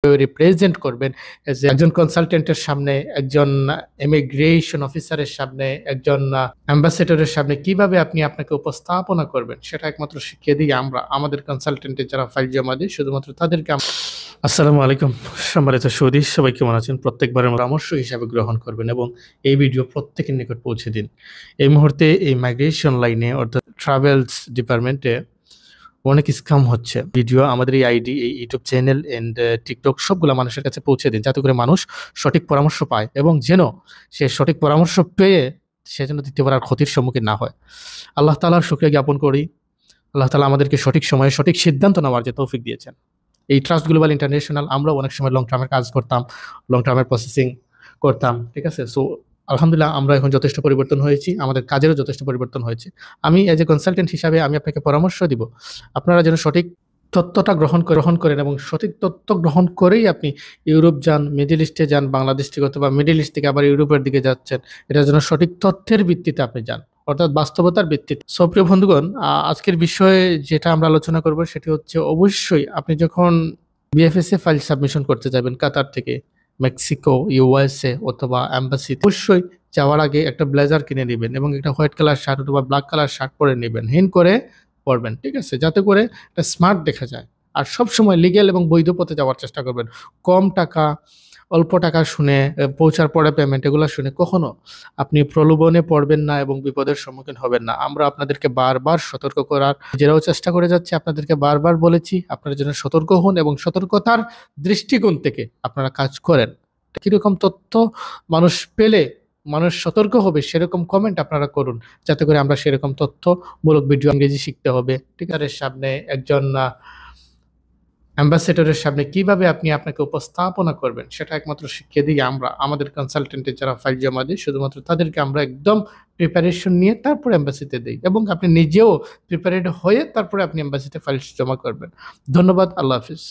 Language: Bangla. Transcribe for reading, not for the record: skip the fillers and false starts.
রিপ্রেজেন্ট করবেন যে একজন কনসালটেন্টের সামনে, একজন ইমিগ্রেশন অফিসারের সামনে, একজন অ্যাম্বাসেডরের সামনে কিভাবে আপনি আপনাকে উপস্থাপনা করবেন সেটা একমাত্র শিখিয়ে দিই আমরা আমাদের কনসালটেন্টের যারা ফাইল জমা দিই শুধুমাত্র তাদেরকে। আসসালামু আলাইকুম সম্মানিত সৌদি, সবাই কেমন আছেন? প্রত্যেকবারের পরামর্শ হিসাবে গ্রহণ করবেন এবং এই ভিডিও প্রত্যেকের নিকট পৌঁছে দিন। এই মুহূর্তে এই মাইগ্রেশন লাইনে অর্থাৎ ট্রাভেলস ডিপার্টমেন্টে অনেক স্ক্যাম হচ্ছে। ভিডিও আমাদের এই আইডি, এই ইউটিউব চ্যানেল এন্ড টিকটক সবগুলো মানুষের কাছে পৌঁছে দিন, যাতে করে মানুষ সঠিক পরামর্শ পায় এবং যেন সে সঠিক পরামর্শ পেয়ে সে যেন দ্বিতীয়বার আর ক্ষতির সম্মুখীন না হয়। আল্লাহ তাআলার শুকরিয়া জ্ঞাপন করি। আল্লাহ তাআলা আমাদেরকে সঠিক সময়ে সঠিক সিদ্ধান্ত নেওয়ার যে তৌফিক দিয়েছেন। এই ট্রাস্ট গ্লোবাল ইন্টারন্যাশনাল আমরাও অনেক সময় লং টার্মের কাজ করতাম, লং টার্মের প্রসেসিং করতাম, ঠিক আছে? সো আলহামদুলিল্লাহ আমরা এখন যথেষ্ট পরিবর্তন হয়েছি, আমাদের কাজেরও যথেষ্ট পরিবর্তন হয়েছে। আমি এজ এ কনসালটেন্ট হিসাবে আমি আপনাকে পরামর্শ দিব, আপনারা যেন সঠিক তথ্যটা গ্রহণ করেন এবং সঠিক তথ্য গ্রহণ করেই আপনি ইউরোপ যান, মিডল ইস্টে যান, বাংলাদেশ থেকে অথবা মিডল ইস্ট থেকে আবার ইউরোপের দিকে যাচ্ছেন, এটা যেন সঠিক তথ্যের ভিত্তিতে আপনি যান, অর্থাৎ বাস্তবতার ভিত্তিতে। সো প্রিয় বন্ধুগণ, আজকের বিষয়ে যেটা আমরা আলোচনা করব সেটি হচ্ছে, অবশ্যই আপনি যখন বিএফএসএ ফাইল সাবমিশন করতে যাবেন কাতার থেকে, মেক্সিকো, ইউএসএ অথবা অ্যাম্বাসি, অবশ্যই যাওয়ার আগে একটা ব্লেজার কিনে নেবেন এবং একটা হোয়াইট কালার শার্ট অথবা ব্ল্যাক কালার শার্ট পরে নেবেন, হিন করে পরবেন, ঠিক আছে? যাতে করে একটা স্মার্ট দেখা যায়। আর সবসময় লিগ্যাল এবং বৈধ পথে যাওয়ার চেষ্টা করবেন। কম টাকা, অল্প টাকা শুনে পৌঁছার পরে পেমেন্ট, এগুলো শুনে কখনো আপনি প্রলোভনে পড়বেন না এবং বিপদের সম্মুখীন হবেন না। আমরা আপনাদেরকে বারবার সতর্ক করার নিজেরাও চেষ্টা করে যাচ্ছি, আপনাদেরকে বারবার বলেছি আপনারা যেন সতর্ক হন এবং সতর্কতার দৃষ্টিকোণ থেকে আপনারা কাজ করেন। কিরকম তথ্য মানুষ পেলে মানুষ সতর্ক হবে সেরকম কমেন্ট আপনারা করুন, যাতে করে আমরা সেরকম তথ্যমূলক ভিডিও। ইংরেজি শিখতে হবে, টিকারের সামনে, একজন অ্যাম্বাসেডরের সামনে কিভাবে আপনি আপনাকে উপস্থাপনা করবেন সেটা একমাত্র শিখিয়ে দিই আমরা আমাদের কনসালটেন্টের যারা ফাইল জমা দিই শুধুমাত্র তাদেরকে আমরা একদম প্রিপারেশন নিয়ে তারপরে এম্বাসিতে দিই এবং আপনি নিজেও প্রিপারেড হয়ে তারপরে আপনি এম্বাসিতে ফাইল জমা করবেন। ধন্যবাদ। আল্লাহ হাফিজ।